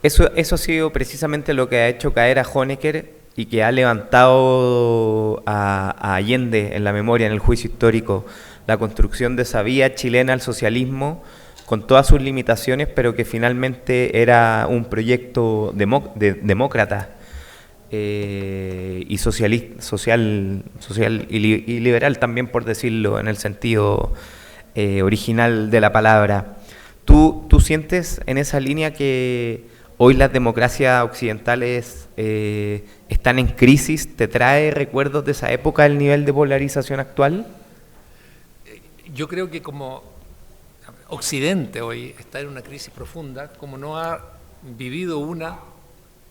eso ha sido precisamente lo que ha hecho caer a Honecker y que ha levantado a Allende en la memoria, en el juicio histórico, la construcción de esa vía chilena al socialismo con todas sus limitaciones, pero que finalmente era un proyecto demócrata y social y liberal también, por decirlo en el sentido original de la palabra. ¿Tú sientes en esa línea que hoy las democracias occidentales están en crisis? ¿Te trae recuerdos de esa época el nivel de polarización actual? Yo creo que como Occidente hoy está en una crisis profunda, como no ha vivido una,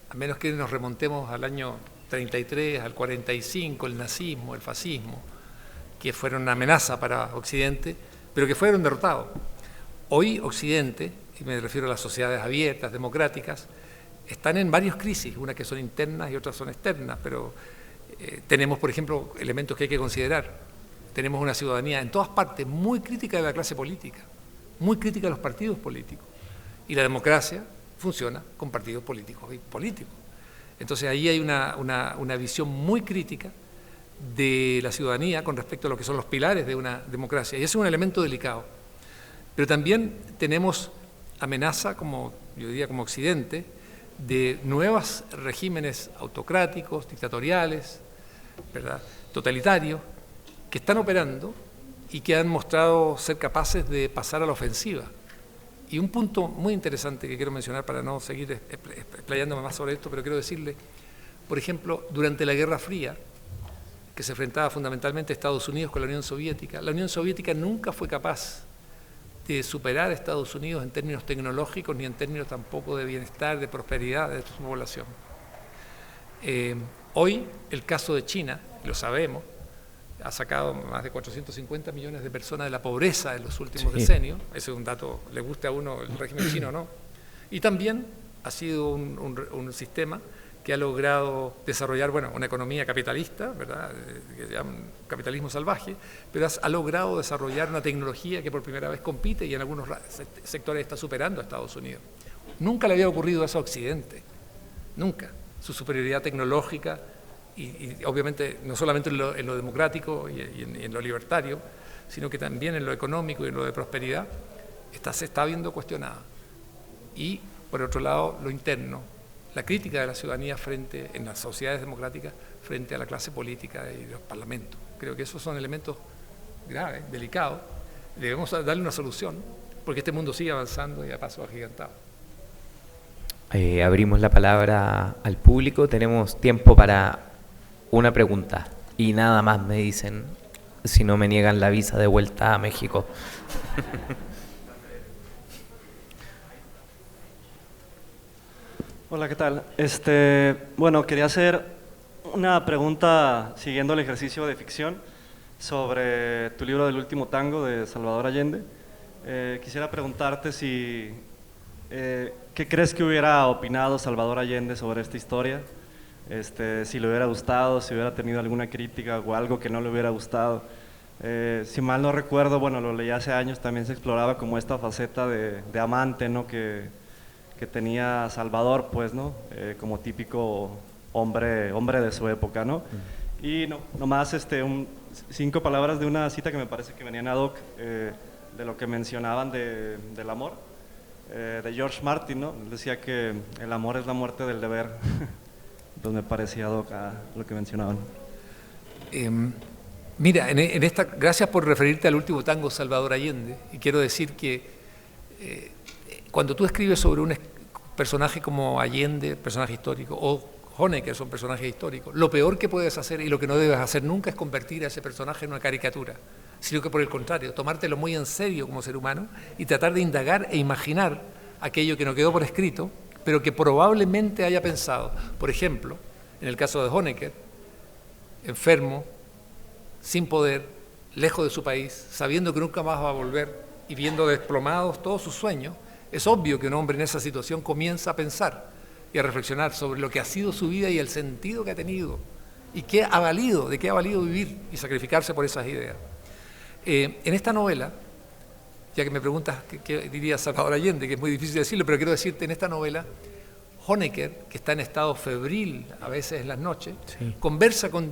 a menos que nos remontemos al año 33, al 45, el nazismo, el fascismo, que fueron una amenaza para Occidente, pero que fueron derrotados. Hoy Occidente, y me refiero a las sociedades abiertas, democráticas, están en varias crisis, unas que son internas y otras son externas, pero tenemos, por ejemplo, elementos que hay que considerar. Tenemos una ciudadanía en todas partes muy crítica de la clase política, muy crítica de los partidos políticos. Y la democracia funciona con partidos políticos y políticos. Entonces ahí hay una visión muy crítica de la ciudadanía con respecto a lo que son los pilares de una democracia. Y ese es un elemento delicado. Pero también tenemos amenaza, como yo diría como Occidente, de nuevos regímenes autocráticos, dictatoriales, ¿verdad?, totalitarios, que están operando y que han mostrado ser capaces de pasar a la ofensiva. Y un punto muy interesante que quiero mencionar para no seguir explayándome más sobre esto, pero quiero decirle, por ejemplo, durante la Guerra Fría, que se enfrentaba fundamentalmente Estados Unidos con la Unión Soviética nunca fue capaz de superar a Estados Unidos en términos tecnológicos ni en términos tampoco de bienestar, de prosperidad de su población. Hoy, el caso de China y lo sabemos, ha sacado más de 450 millones de personas de la pobreza en los últimos decenios. Ese es un dato, le guste a uno el régimen chino o no. Y también ha sido un sistema que ha logrado desarrollar, bueno, una economía capitalista, ¿verdad?, que se llama capitalismo salvaje, pero ha logrado desarrollar una tecnología que por primera vez compite y en algunos sectores está superando a Estados Unidos. Nunca le había ocurrido eso a Occidente, nunca. Su superioridad tecnológica y obviamente no solamente en lo democrático y en lo libertario, sino que también en lo económico y en lo de prosperidad, se está viendo cuestionada. Y por otro lado, lo interno, la crítica de la ciudadanía en las sociedades democráticas frente a la clase política y los parlamentos. Creo que esos son elementos graves, delicados. Debemos darle una solución porque este mundo sigue avanzando y a paso agigantado. Abrimos la palabra al público. Tenemos tiempo para una pregunta y nada más, me dicen, si no me niegan la visa de vuelta a México. Hola, ¿qué tal? Bueno, quería hacer una pregunta siguiendo el ejercicio de ficción sobre tu libro del último tango de Salvador Allende. Quisiera preguntarte ¿qué crees que hubiera opinado Salvador Allende sobre esta historia? Si le hubiera gustado, si hubiera tenido alguna crítica o algo que no le hubiera gustado. Si mal no recuerdo, bueno, lo leí hace años, también se exploraba como esta faceta de amante, ¿no?, que tenía Salvador, pues, ¿no? Como típico hombre de su época, ¿no? Y nomás 5 palabras de una cita que me parece que venían ad hoc de lo que mencionaban del amor, de George Martin, ¿no? Él decía que el amor es la muerte del deber. Entonces me parecía ad hoc a lo que mencionaban. Mira, gracias por referirte al último tango Salvador Allende, y quiero decir que cuando tú escribes sobre un personaje como Allende, personaje histórico, o Honecker, son personajes históricos, lo peor que puedes hacer y lo que no debes hacer nunca es convertir a ese personaje en una caricatura, sino que por el contrario, tomártelo muy en serio como ser humano y tratar de indagar e imaginar aquello que no quedó por escrito, pero que probablemente haya pensado. Por ejemplo, en el caso de Honecker, enfermo, sin poder, lejos de su país, sabiendo que nunca más va a volver y viendo desplomados todos sus sueños, es obvio que un hombre en esa situación comienza a pensar y a reflexionar sobre lo que ha sido su vida y el sentido que ha tenido y de qué ha valido vivir y sacrificarse por esas ideas. En esta novela, ya que me preguntas qué diría Salvador Allende, que es muy difícil decirlo, pero quiero decirte, en esta novela, Honecker, que está en estado febril a veces en las noches, conversa con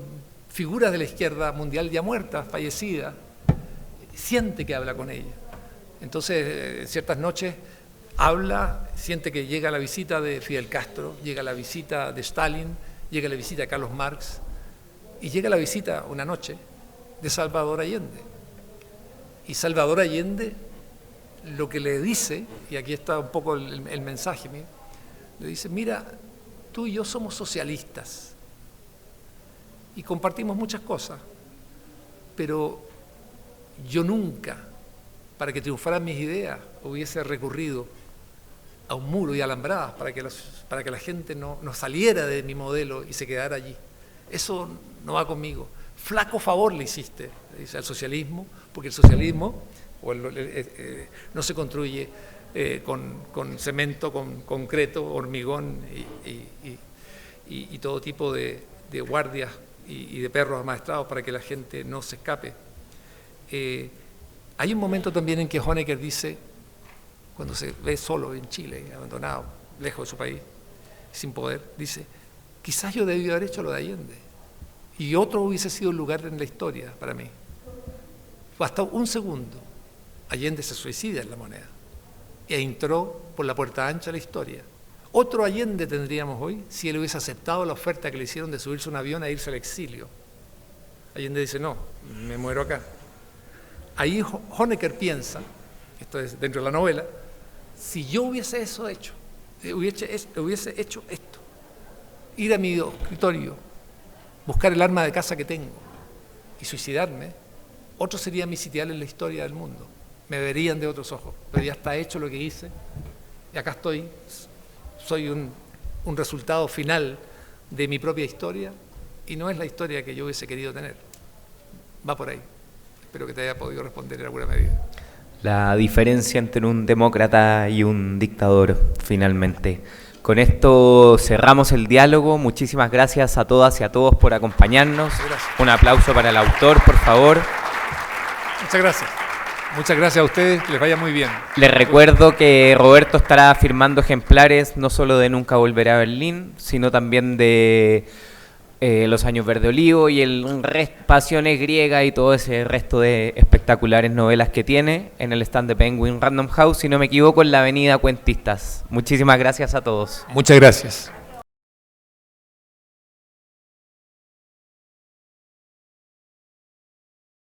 figuras de la izquierda mundial ya muertas, fallecidas, siente que habla con ellas. Entonces, ciertas noches habla, siente que llega la visita de Fidel Castro, llega la visita de Stalin, llega la visita de Carlos Marx y llega la visita una noche de Salvador Allende. Y Salvador Allende lo que le dice, y aquí está un poco el mensaje mío, le dice: mira, tú y yo somos socialistas y compartimos muchas cosas, pero yo nunca, para que triunfaran mis ideas, hubiese recurrido a un muro y alambradas para que la gente no saliera de mi modelo y se quedara allí. Eso no va conmigo. Flaco favor le hiciste, le dice, al socialismo, porque el socialismo no se construye con cemento, con concreto, hormigón y todo tipo de guardias y de perros amaestrados para que la gente no se escape. Hay un momento también en que Honecker dice, cuando se ve solo en Chile, abandonado, lejos de su país, sin poder, dice: quizás yo debí haber hecho lo de Allende y otro hubiese sido el lugar en la historia para mí. Basta un segundo, Allende se suicida en La Moneda e entró por la puerta ancha de la historia. Otro Allende tendríamos hoy si él hubiese aceptado la oferta que le hicieron de subirse a un avión e irse al exilio. Allende dice: no, me muero acá. Ahí Honecker piensa, esto es dentro de la novela, si yo hubiese hecho esto, ir a mi escritorio, buscar el arma de caza que tengo y suicidarme, otro sería mi sitial en la historia del mundo. Me verían de otros ojos, pero ya está hecho lo que hice y acá estoy, soy un resultado final de mi propia historia y no es la historia que yo hubiese querido tener. Va por ahí. Espero que te haya podido responder en alguna medida. La diferencia entre un demócrata y un dictador, finalmente. Con esto cerramos el diálogo. Muchísimas gracias a todas y a todos por acompañarnos. Gracias. Un aplauso para el autor, por favor. Muchas gracias. Muchas gracias a ustedes, que les vaya muy bien. Les recuerdo que Roberto estará firmando ejemplares no solo de Nunca Volveré a Berlín, sino también de Los Años Verde Olivo y el Pasiones Griegas y todo ese resto de espectaculares novelas que tiene en el stand de Penguin Random House, si no me equivoco, en la avenida Cuentistas. Muchísimas gracias a todos. Muchas gracias.